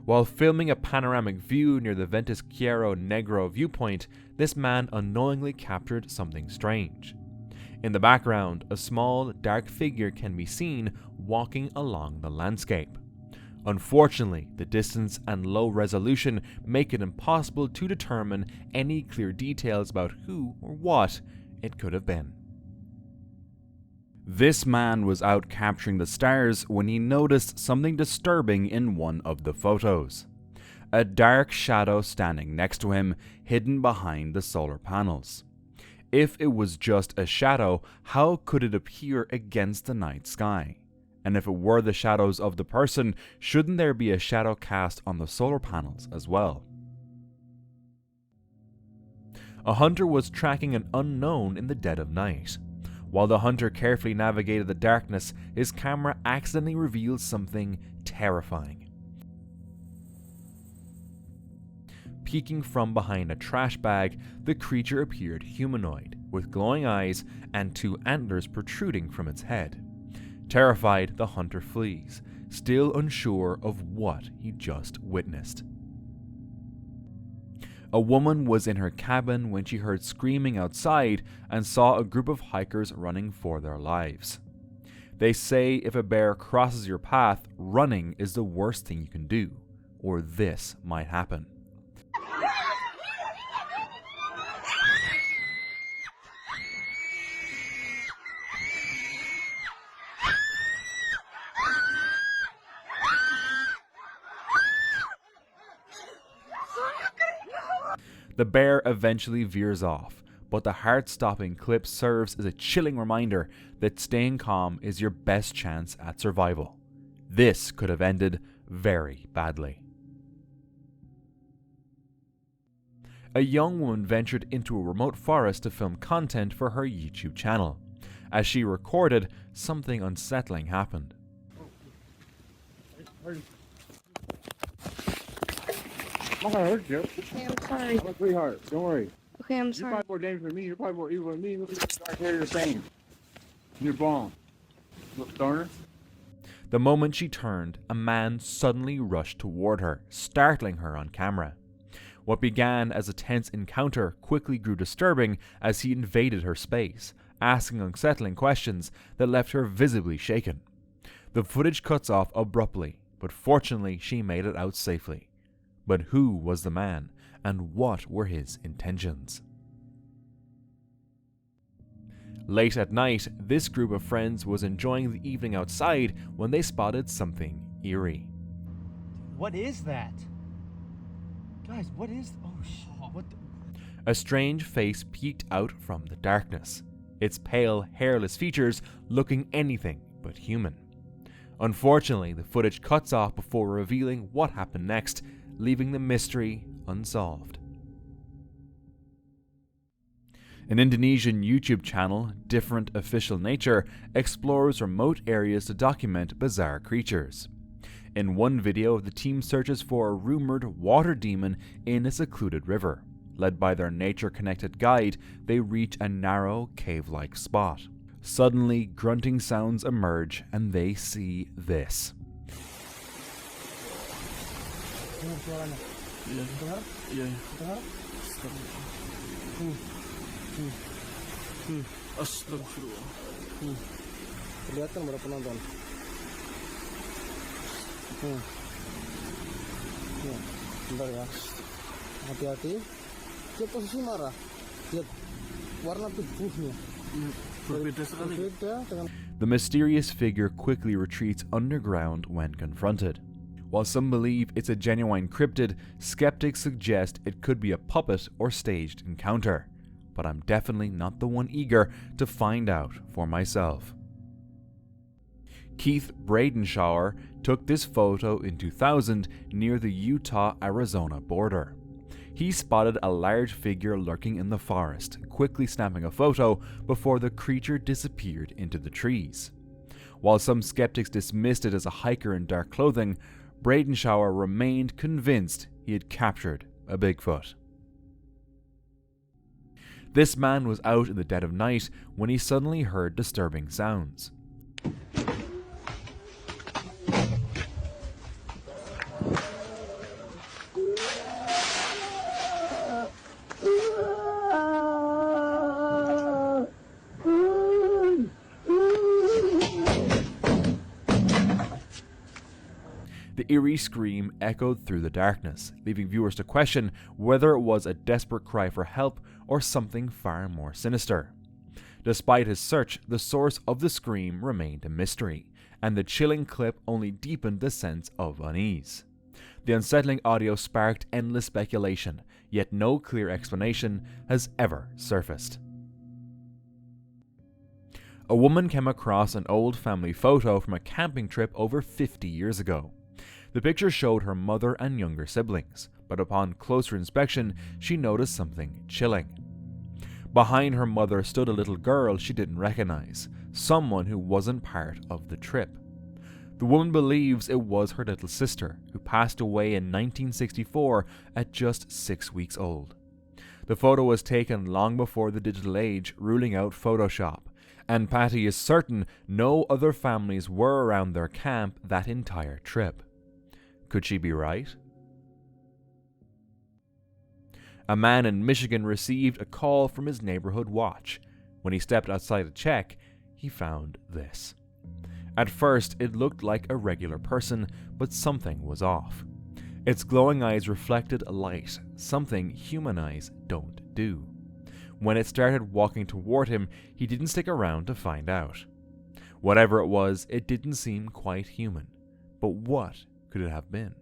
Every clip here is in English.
While filming a panoramic view near the Ventisquero Negro viewpoint, this man unknowingly captured something strange. In the background, a small, dark figure can be seen walking along the landscape. Unfortunately, the distance and low resolution make it impossible to determine any clear details about who or what it could have been. This man was out capturing the stars when he noticed something disturbing in one of the photos. A dark shadow standing next to him, hidden behind the solar panels. If it was just a shadow, how could it appear against the night sky? And if it were the shadows of the person, shouldn't there be a shadow cast on the solar panels as well? A hunter was tracking an unknown in the dead of night. While the hunter carefully navigated the darkness, his camera accidentally revealed something terrifying. Peeking from behind a trash bag, the creature appeared humanoid, with glowing eyes and 2 antlers protruding from its head. Terrified, the hunter flees, still unsure of what he just witnessed. A woman was in her cabin when she heard screaming outside and saw a group of hikers running for their lives. They say if a bear crosses your path, running is the worst thing you can do, or this might happen. The bear eventually veers off, but the heart-stopping clip serves as a chilling reminder that staying calm is your best chance at survival. This could have ended very badly. A young woman ventured into a remote forest to film content for her YouTube channel. As she recorded, something unsettling happened. I'm gonna hurt you. Okay, I'm sorry. I'm a sweetheart. Don't worry. Okay, I'm You're sorry. probably more dangerous than me. You're probably more evil than me. Look at the dark hair you're saying. You're wrong. Look, stoner. The moment she turned, a man suddenly rushed toward her, startling her on camera. What began as a tense encounter quickly grew disturbing as he invaded her space, asking unsettling questions that left her visibly shaken. The footage cuts off abruptly, but fortunately she made it out safely. But who was the man, and what were his intentions? Late at night, this group of friends was enjoying the evening outside when they spotted something eerie. What is that? Guys, what is... Oh, shit. What the... A strange face peeked out from the darkness, its pale, hairless features looking anything but human. Unfortunately, the footage cuts off before revealing what happened next, leaving the mystery unsolved. An Indonesian YouTube channel, Different Official Nature, explores remote areas to document bizarre creatures. In one video, the team searches for a rumored water demon in a secluded river. Led by their nature-connected guide, they reach a narrow, cave-like spot. Suddenly, grunting sounds emerge and they see this. Astagfirullah. Kelihatan berapa penonton? Bentar ya. Hati-hati. Dia posisi marah. Lihat warna tubuhnya. Berbeda sekali. Berbeda dengan... The mysterious figure quickly retreats underground when confronted. While some believe it's a genuine cryptid, skeptics suggest it could be a puppet or staged encounter. But I'm definitely not the one eager to find out for myself. Keith Bradenshawer took this photo in 2000 near the Utah-Arizona border. He spotted a large figure lurking in the forest, quickly snapping a photo before the creature disappeared into the trees. While some skeptics dismissed it as a hiker in dark clothing, Bradenshawer remained convinced he had captured a Bigfoot. This man was out in the dead of night when he suddenly heard disturbing sounds. The eerie scream echoed through the darkness, leaving viewers to question whether it was a desperate cry for help or something far more sinister. Despite his search, the source of the scream remained a mystery, and the chilling clip only deepened the sense of unease. The unsettling audio sparked endless speculation, yet no clear explanation has ever surfaced. A woman came across an old family photo from a camping trip over 50 years ago. The picture showed her mother and younger siblings, but upon closer inspection, she noticed something chilling. Behind her mother stood a little girl she didn't recognize, someone who wasn't part of the trip. The woman believes it was her little sister, who passed away in 1964 at just 6 weeks old. The photo was taken long before the digital age, ruling out Photoshop, and Patty is certain no other families were around their camp that entire trip. Could she be right? A man in Michigan received a call from his neighborhood watch. When he stepped outside to check, he found this. At first, it looked like a regular person, but something was off. Its glowing eyes reflected light, something human eyes don't do. When it started walking toward him, he didn't stick around to find out. Whatever it was, it didn't seem quite human. But what could it have been?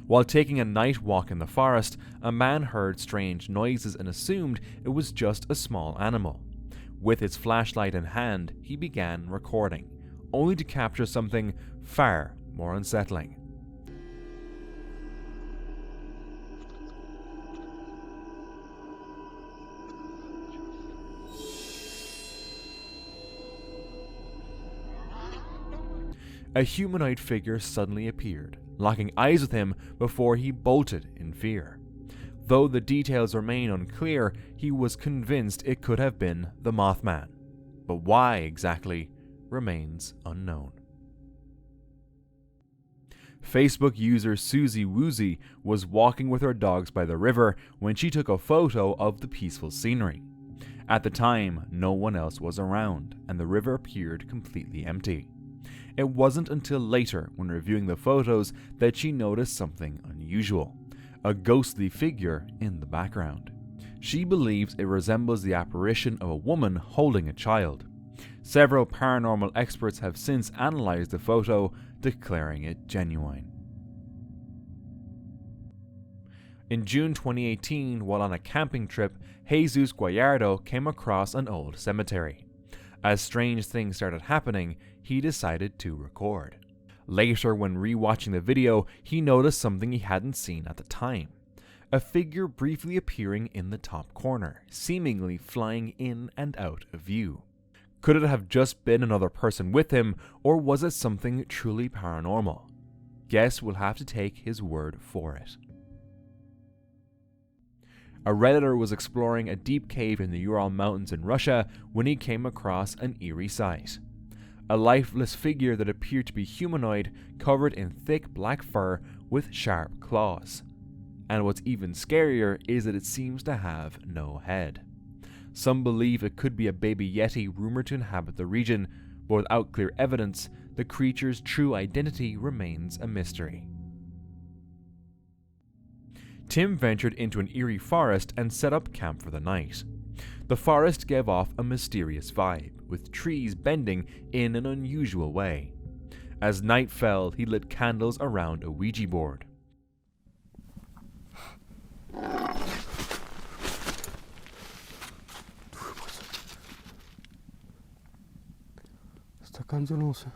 While taking a night walk in the forest, a man heard strange noises and assumed it was just a small animal. With his flashlight in hand, he began recording, only to capture something far more unsettling. A humanoid figure suddenly appeared, locking eyes with him before he bolted in fear. Though the details remain unclear, he was convinced it could have been the Mothman. But why exactly remains unknown. Facebook user Susie Woozy was walking with her dogs by the river when she took a photo of the peaceful scenery. At the time, no one else was around, and the river appeared completely empty. It wasn't until later, when reviewing the photos, that she noticed something unusual: a ghostly figure in the background. She believes it resembles the apparition of a woman holding a child. Several paranormal experts have since analyzed the photo, declaring it genuine. In June 2018, while on a camping trip, Jesus Guayardo came across an old cemetery. As strange things started happening, he decided to record. Later, when re-watching the video, he noticed something he hadn't seen at the time. A figure briefly appearing in the top corner, seemingly flying in and out of view. Could it have just been another person with him, or was it something truly paranormal? Guess we'll have to take his word for it. A Redditor was exploring a deep cave in the Ural Mountains in Russia when he came across an eerie sight. A lifeless figure that appeared to be humanoid, covered in thick black fur with sharp claws. And what's even scarier is that it seems to have no head. Some believe it could be a baby Yeti rumored to inhabit the region, but without clear evidence, the creature's true identity remains a mystery. Tim ventured into an eerie forest and set up camp for the night. The forest gave off a mysterious vibe, with trees bending in an unusual way. As night fell, he lit candles around a Ouija board. Стакан дернулся.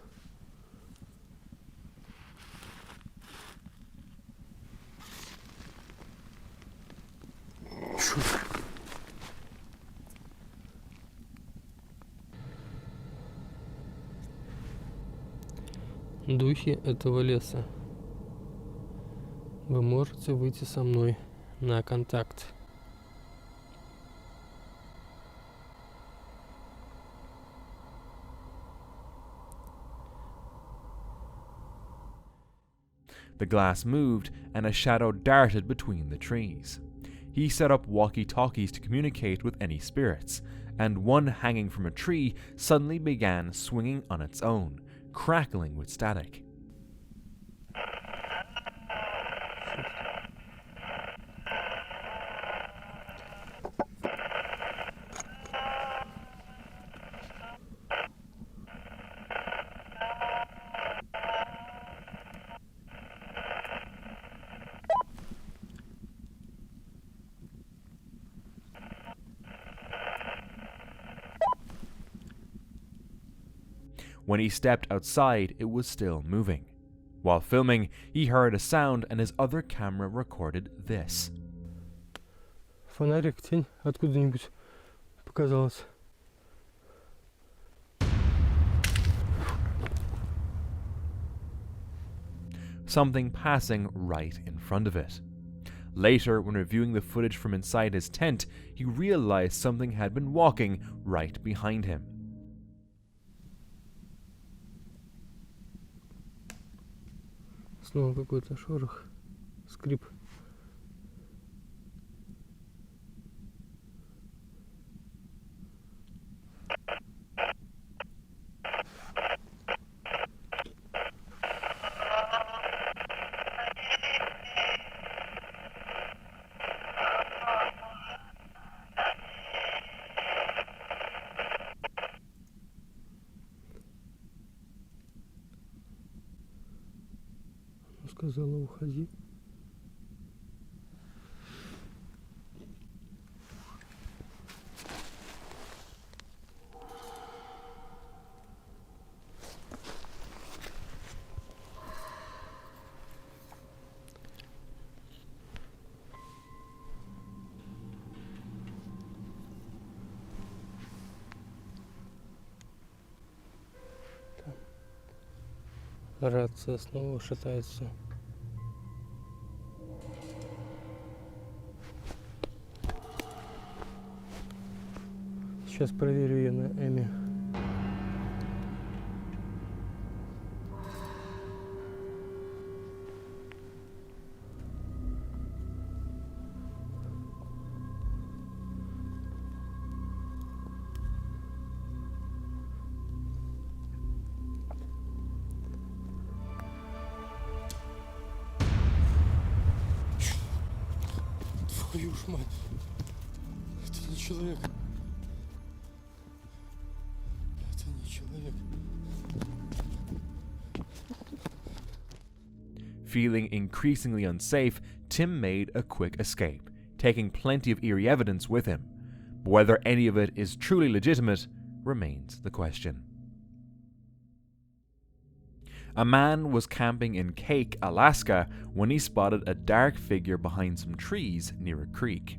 Духи этого леса. Вы можете выйти со мной на контакт. The glass moved, and a shadow darted between the trees. He set up walkie-talkies to communicate with any spirits, and one hanging from a tree suddenly began swinging on its own, crackling with static. When he stepped outside, it was still moving. While filming, he heard a sound and his other camera recorded this. Фонарик, тень откуда-нибудь показалась. Something passing right in front of it. Later, when reviewing the footage from inside his tent, he realized something had been walking right behind him. Снова какой-то шорох, скрип. Сказала, уходи. Рация снова шатается. Сейчас проверю ее на Эми. Твою ж мать, это не человек. Это не человек. Feeling increasingly unsafe, Tim made a quick escape, taking plenty of eerie evidence with him. But whether any of it is truly legitimate remains the question. A man was camping in Cake, Alaska, when he spotted a dark figure behind some trees near a creek.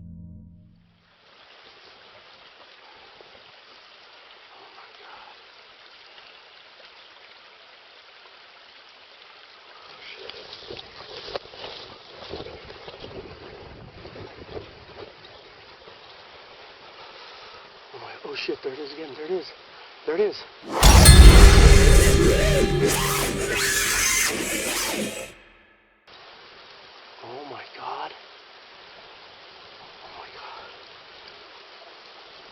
Oh shit, there it is again, there it is. There it is. Oh my god. Oh my god.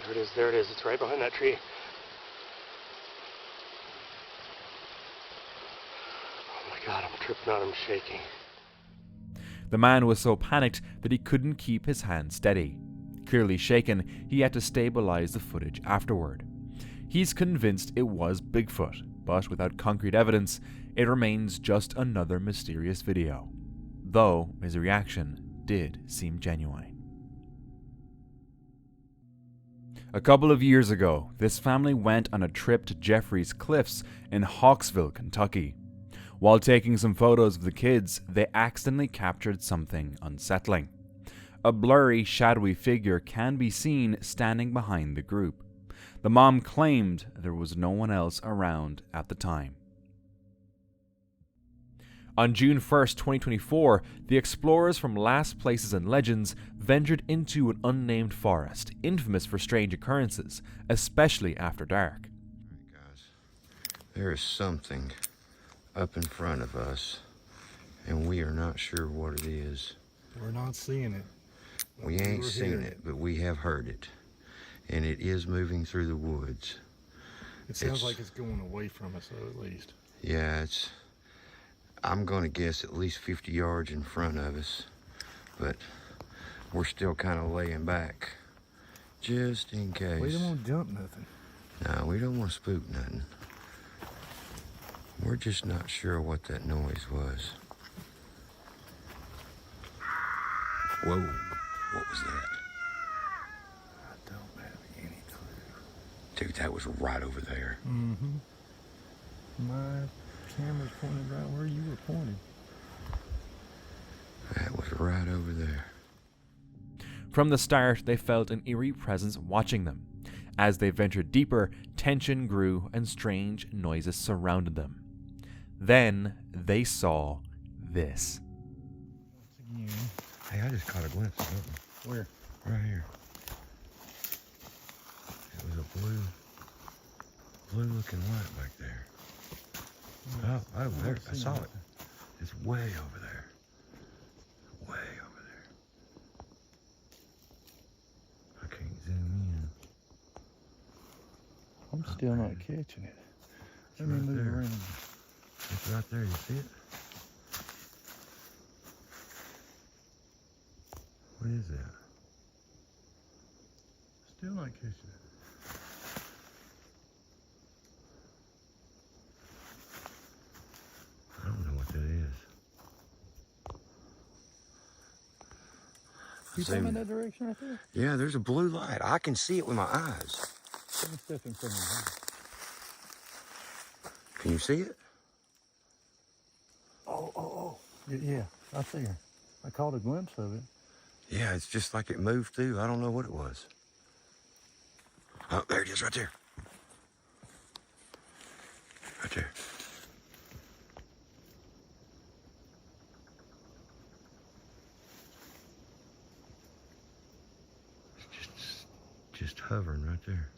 There it is, there it is. It's right behind that tree. Oh my god, I'm tripping out, I'm shaking. The man was so panicked that he couldn't keep his hand steady. Clearly shaken, he had to stabilize the footage afterward. He's convinced it was Bigfoot, but without concrete evidence, it remains just another mysterious video. Though his reaction did seem genuine. A couple of years ago, this family went on a trip to Jeffrey's Cliffs in Hawksville, Kentucky. While taking some photos of the kids, they accidentally captured something unsettling. A blurry, shadowy figure can be seen standing behind the group. The mom claimed there was no one else around at the time. On June 1st, 2024, the explorers from Last Places and Legends ventured into an unnamed forest, infamous for strange occurrences, especially after dark. All right, guys, there is something up in front of us, and we are not sure what it is. We're not seeing it. We ain't seen it, but we have heard it. And it is moving through the woods. It sounds like it's going away from us, though, at least. Yeah, I'm gonna guess at least 50 yards in front of us, but we're still kind of laying back, just in case. We don't want to jump nothing. No, we don't want to spook nothing. We're just not sure what that noise was. Whoa, what was that? I don't have any clue. Dude, that was right over there. Mm-hmm. My camera's pointed right where you were pointing. That was right over there. From the start, they felt an eerie presence watching them. As they ventured deeper, tension grew and strange noises surrounded them. Then they saw this. Once again. Hey, I just caught a glimpse of something. Where? Right here. It was a blue looking light back there. Oh, over there. I saw it. It's way over there. Way over there. I can't zoom in. I'm still not catching it. Let me right move there. around. It's right there. You see it? What is that? Still not catching it. I don't know what that is. You coming in that direction right there? Yeah, there's a blue light. I can see it with my eyes. Let me step in front of Can you see it? Oh. Yeah, I see her. I caught a glimpse of it. Yeah, it's just like it moved through. I don't know what it was. Oh, there it is right there. Right there. It's just hovering right there.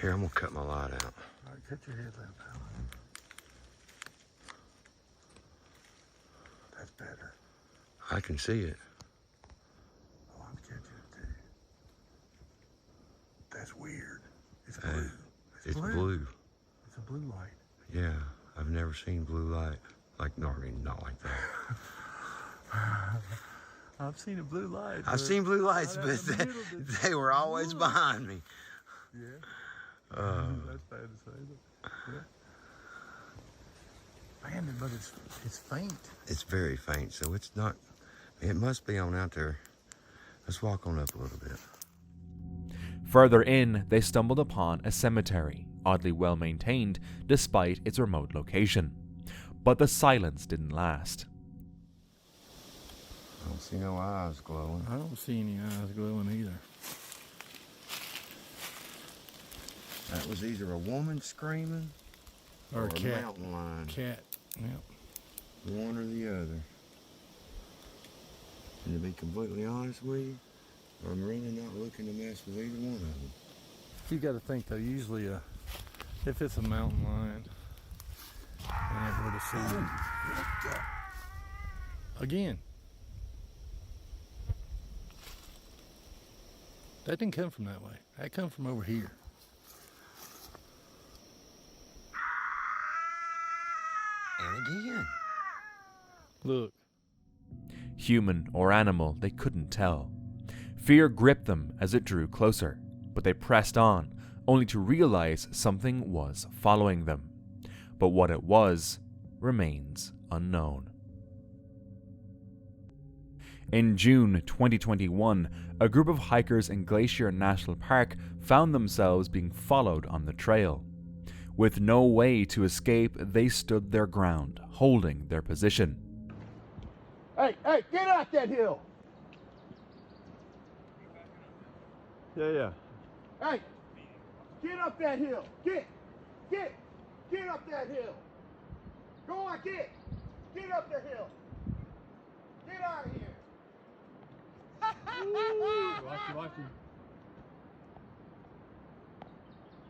Here, I'm gonna cut my light out. All right, cut your headlamp out. That's better. I can see it. Oh, I'm catching it too. That's weird. It's Hey, blue. it's blue. It's a blue light. Yeah, I've never seen blue light. Like, no, I mean, not like that. I've seen a blue light. I've seen blue lights, but they were always behind me. Yeah. Oh. That's bad to say, but yeah. Man, but it's faint. It's very faint, so it's not. It must be on out there. Let's walk on up a little bit. Further in, they stumbled upon a cemetery, oddly well maintained despite its remote location. But the silence didn't last. I don't see no eyes glowing. I don't see any eyes glowing either. That was either a woman screaming Or a cat. mountain lion. Cat. Yep. One or the other. And to be completely honest with you, I'm really not looking to mess with either one of them. You got to think though. Usually, if it's a mountain lion, and it were to see it again, that didn't come from that way. That come from over here. And again. Look. Human or animal, they couldn't tell. Fear gripped them as it drew closer, but they pressed on, only to realize something was following them. But what it was remains unknown. In June 2021, a group of hikers in Glacier National Park found themselves being followed on the trail. With no way to escape, they stood their ground, holding their position. Hey, get out that hill! Yeah. Hey, get up that hill! Get up that hill! Go on, get up the hill! Get out of here! Watch him.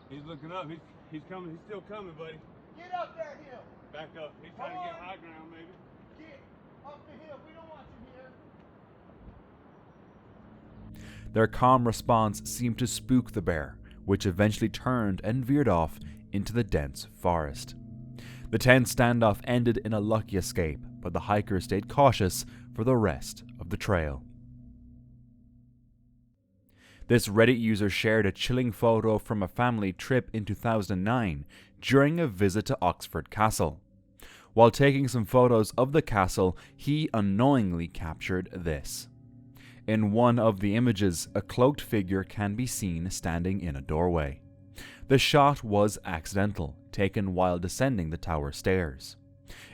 He's looking up. He's coming. He's still coming, buddy. Get up that hill! Back up. He's trying to get high ground, maybe. Get up the hill! We don't want you here! Their calm response seemed to spook the bear, which eventually turned and veered off into the dense forest. The tense standoff ended in a lucky escape, but the hikers stayed cautious for the rest of the trail. This Reddit user shared a chilling photo from a family trip in 2009 during a visit to Oxford Castle. While taking some photos of the castle, he unknowingly captured this. In one of the images, a cloaked figure can be seen standing in a doorway. The shot was accidental, taken while descending the tower stairs.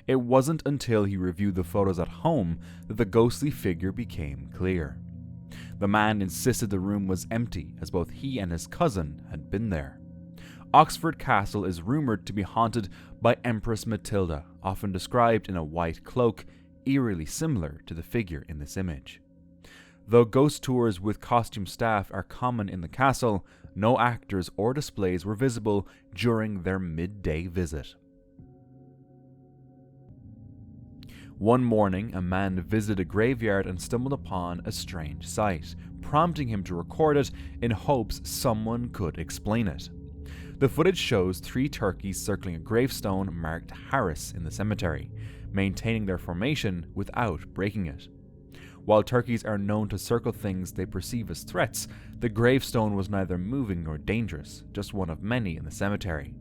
It wasn't until he reviewed the photos at home that the ghostly figure became clear. The man insisted the room was empty, as both he and his cousin had been there. Oxford Castle is rumoured to be haunted by Empress Matilda, often described in a white cloak, eerily similar to the figure in this image. Though ghost tours with costume staff are common in the castle, no actors or displays were visible during their midday visit. One morning, a man visited a graveyard and stumbled upon a strange sight, prompting him to record it in hopes someone could explain it. The footage shows 3 turkeys circling a gravestone marked Harris in the cemetery, maintaining their formation without breaking it. While turkeys are known to circle things they perceive as threats, the gravestone was neither moving nor dangerous, just one of many in the cemetery.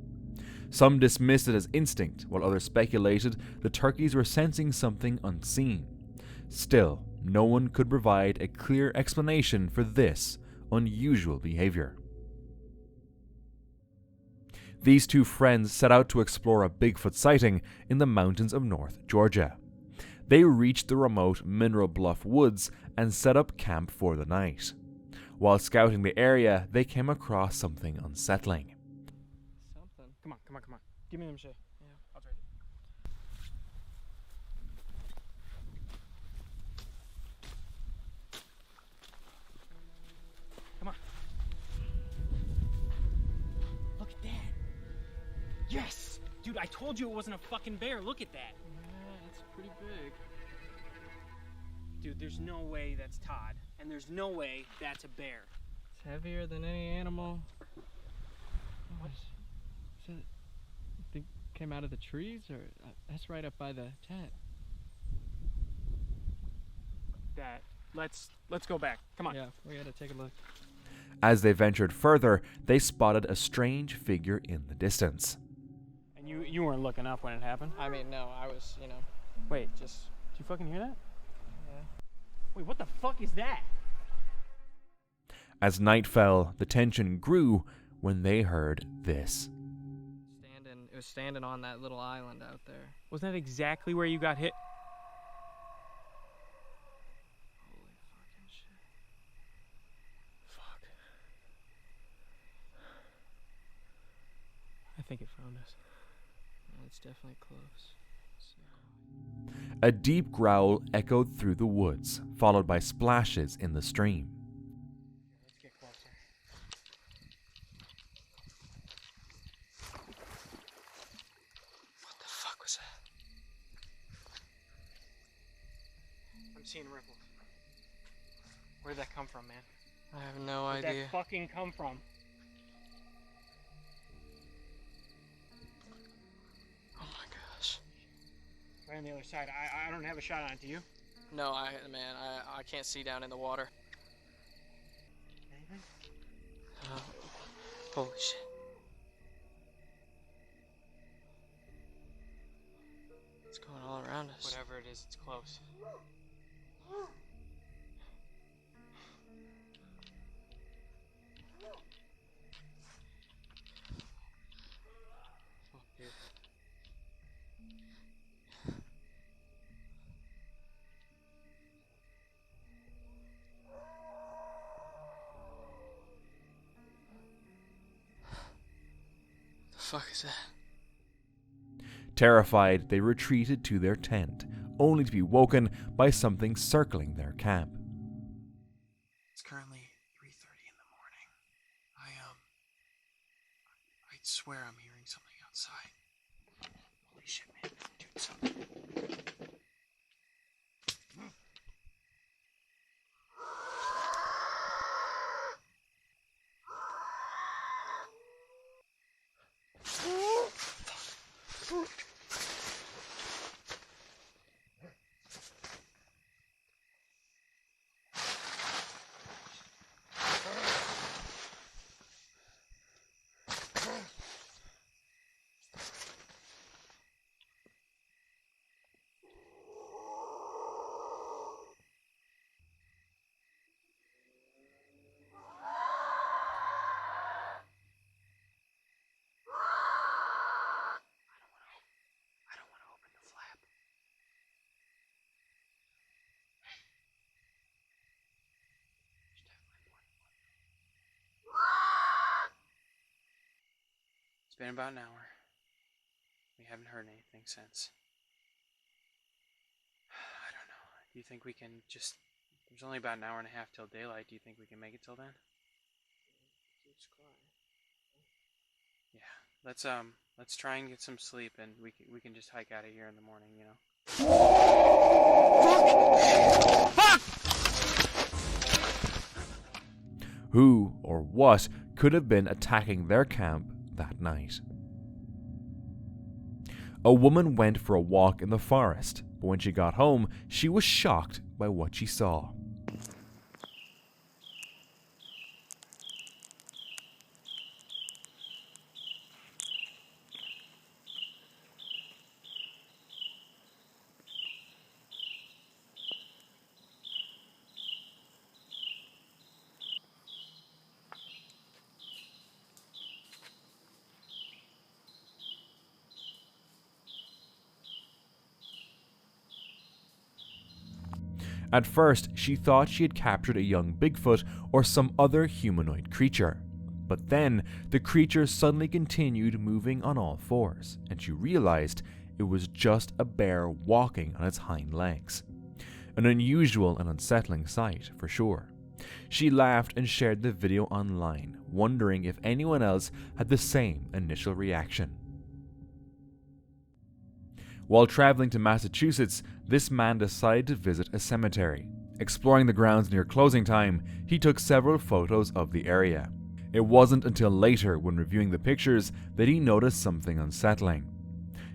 Some dismissed it as instinct, while others speculated the turkeys were sensing something unseen. Still, no one could provide a clear explanation for this unusual behavior. These 2 friends set out to explore a Bigfoot sighting in the mountains of North Georgia. They reached the remote Mineral Bluff Woods and set up camp for the night. While scouting the area, they came across something unsettling. Something. Come on. Give me them shit. Yeah, I'll trade you. Come on. Look at that. Yes! Dude, I told you it wasn't a fucking bear. Look at that. It's pretty big. Dude, there's no way that's Todd, and there's no way that's a bear. It's heavier than any animal. What? Is it, you think it came out of the trees, or that's right up by the tent? Let's go back. Come on. Yeah, we gotta take a look. As they ventured further, they spotted a strange figure in the distance. And you weren't looking up when it happened? I mean, no, I was, Wait, just... did you fucking hear that? Yeah. Wait, what the fuck is that? As night fell, the tension grew when they heard this. It was standing on that little island out there. Wasn't that exactly where you got hit? Holy fucking shit. Fuck. I think it found us. Yeah, it's definitely close. A deep growl echoed through the woods, followed by splashes in the stream. Let's get closer. What the fuck was that? I'm seeing ripples. Where'd that come from, man? I have no Where'd idea. that fucking come from? Oh my gosh. Right on the other side. I don't have a shot on it, do you? No, I can't see down in the water. Anything? Oh, holy shit. It's going all around us. Whatever it is, it's close. Fuck, dude. The fuck is that? Terrified, they retreated to their tent, only to be woken by something circling their camp. It's currently 3:30 in the morning. I swear I'm hearing something outside. Holy shit, man. Dude, something. It's been about an hour. We haven't heard anything since. I don't know. Do you think we can just... There's only about an hour and a half till daylight. Do you think we can make it till then? Yeah. Let's try and get some sleep, and we can just hike out of here in the morning, you know? Who or what could have been attacking their camp that night? A woman went for a walk in the forest, but when she got home, she was shocked by what she saw. At first, she thought she had captured a young Bigfoot or some other humanoid creature. But then, the creature suddenly continued moving on all fours, and she realized it was just a bear walking on its hind legs. An unusual and unsettling sight, for sure. She laughed and shared the video online, wondering if anyone else had the same initial reaction. While traveling to Massachusetts, this man decided to visit a cemetery. Exploring the grounds near closing time, he took several photos of the area. It wasn't until later, when reviewing the pictures, that he noticed something unsettling.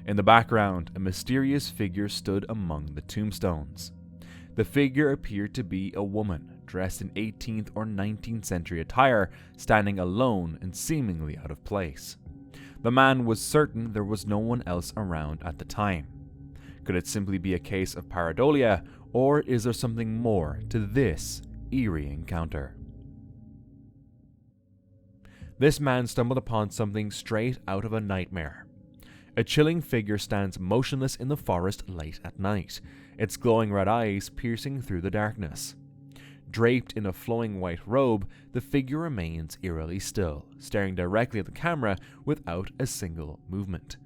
In the background, a mysterious figure stood among the tombstones. The figure appeared to be a woman, dressed in 18th or 19th century attire, standing alone and seemingly out of place. The man was certain there was no one else around at the time. Could it simply be a case of pareidolia, or is there something more to this eerie encounter? This man stumbled upon something straight out of a nightmare. A chilling figure stands motionless in the forest late at night, its glowing red eyes piercing through the darkness. Draped in a flowing white robe, the figure remains eerily still, staring directly at the camera without a single movement.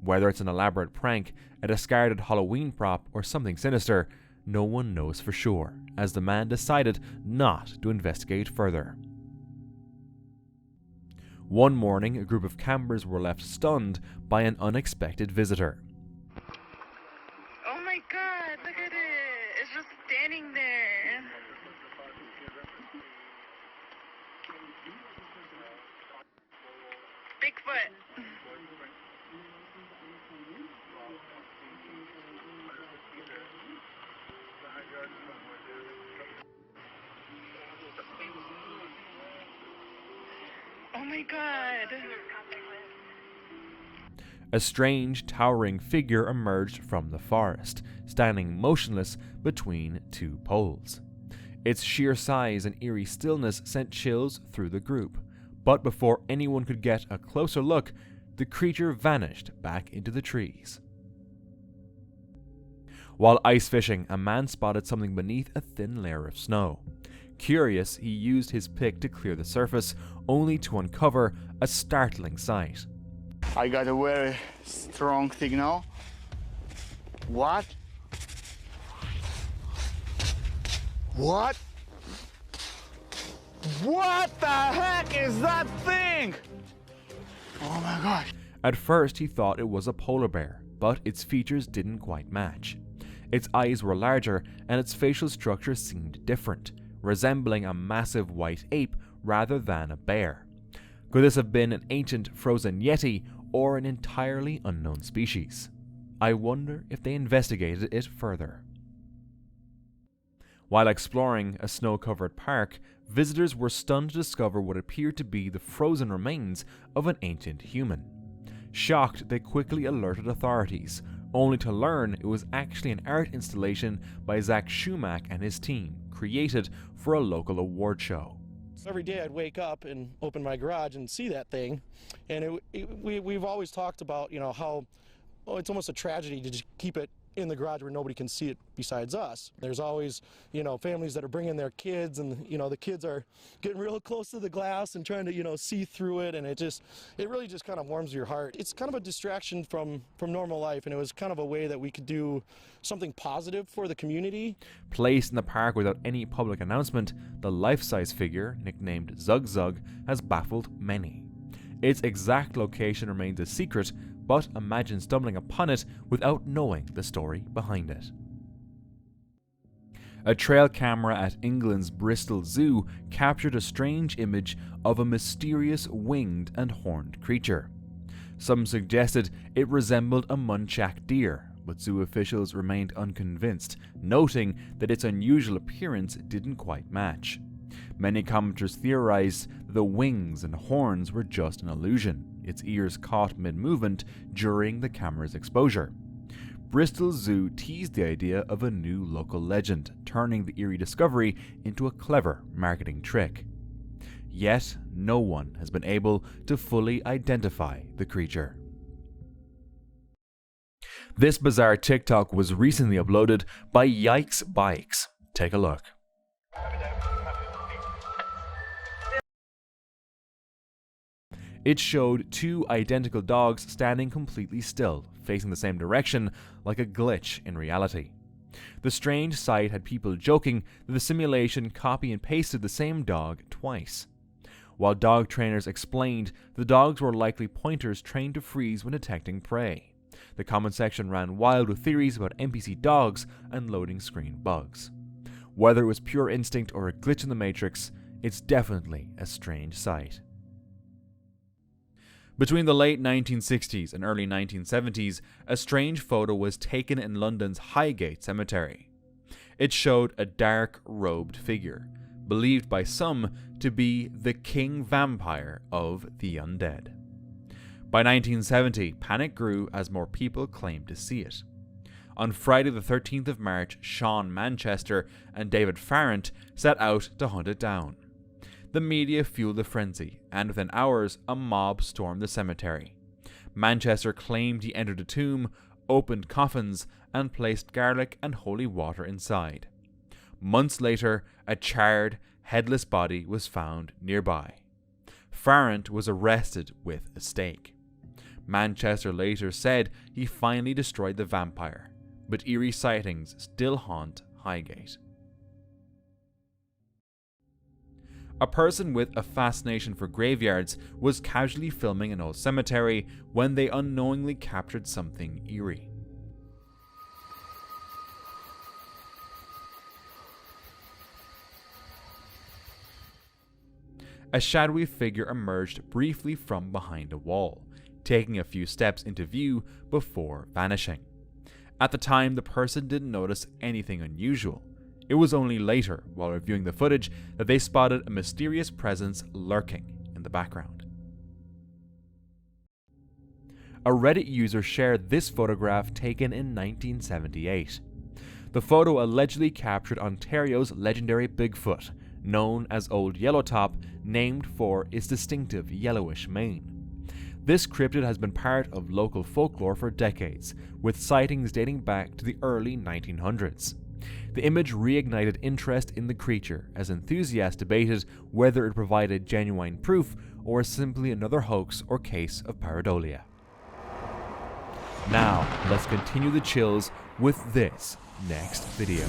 Whether it's an elaborate prank, a discarded Halloween prop, or something sinister, no one knows for sure, as the man decided not to investigate further. One morning, a group of campers were left stunned by an unexpected visitor. Oh my god, look at it! It's just standing there. Bigfoot. Oh my god. A strange, towering figure emerged from the forest, standing motionless between two poles. Its sheer size and eerie stillness sent chills through the group, but before anyone could get a closer look, the creature vanished back into the trees. While ice fishing, a man spotted something beneath a thin layer of snow. Curious, he used his pick to clear the surface, only to uncover a startling sight. I got a very strong signal. What? What? What the heck is that thing? Oh my gosh. At first, he thought it was a polar bear, but its features didn't quite match. Its eyes were larger, and its facial structure seemed different, resembling a massive white ape rather than a bear. Could this have been an ancient frozen Yeti, or an entirely unknown species. I wonder if they investigated it further. While exploring a snow-covered park, visitors were stunned to discover what appeared to be the frozen remains of an ancient human. Shocked, they quickly alerted authorities, only to learn it was actually an art installation by Zach Schumack and his team, created for a local award show. Every day I'd wake up and open my garage and see that thing, and we've always talked about, you know, how it's almost a tragedy to just keep it in the garage where nobody can see it besides us. There's always, you know, families that are bringing their kids, and, you know, the kids are getting real close to the glass and trying to, you know, see through it, and it really just kind of warms your heart. It's kind of a distraction from normal life, and it was kind of a way that we could do something positive for the community. Placed in the park without any public announcement, the life-size figure, nicknamed Zug Zug, has baffled many. Its exact location remains a secret, but imagine stumbling upon it without knowing the story behind it. A trail camera at England's Bristol Zoo captured a strange image of a mysterious winged and horned creature. Some suggested it resembled a muntjac deer, but zoo officials remained unconvinced, noting that its unusual appearance didn't quite match. Many commenters theorized that the wings and horns were just an illusion, its ears caught mid-movement during the camera's exposure. Bristol Zoo teased the idea of a new local legend, turning the eerie discovery into a clever marketing trick. Yet, no one has been able to fully identify the creature. This bizarre TikTok was recently uploaded by Yikes Bikes. Take a look. It showed two identical dogs standing completely still, facing the same direction, like a glitch in reality. The strange sight had people joking that the simulation copy and pasted the same dog twice. While dog trainers explained the dogs were likely pointers trained to freeze when detecting prey. The comment section ran wild with theories about NPC dogs and loading screen bugs. Whether it was pure instinct or a glitch in the matrix, it's definitely a strange sight. Between the late 1960s and early 1970s, a strange photo was taken in London's Highgate Cemetery. It showed a dark-robed figure, believed by some to be the king vampire of the undead. By 1970, panic grew as more people claimed to see it. On Friday the 13th of March, Sean Manchester and David Farrant set out to hunt it down. The media fueled the frenzy, and within hours, a mob stormed the cemetery. Manchester claimed he entered a tomb, opened coffins, and placed garlic and holy water inside. Months later, a charred, headless body was found nearby. Farrant was arrested with a stake. Manchester later said he finally destroyed the vampire, but eerie sightings still haunt Highgate. A person with a fascination for graveyards was casually filming an old cemetery when they unknowingly captured something eerie. A shadowy figure emerged briefly from behind a wall, taking a few steps into view before vanishing. At the time, the person didn't notice anything unusual. It was only later, while reviewing the footage, that they spotted a mysterious presence lurking in the background. A Reddit user shared this photograph taken in 1978. The photo allegedly captured Ontario's legendary Bigfoot, known as Old Yellowtop, named for its distinctive yellowish mane. This cryptid has been part of local folklore for decades, with sightings dating back to the early 1900s. The image reignited interest in the creature, as enthusiasts debated whether it provided genuine proof or was simply another hoax or case of pareidolia. Now, let's continue the chills with this next video.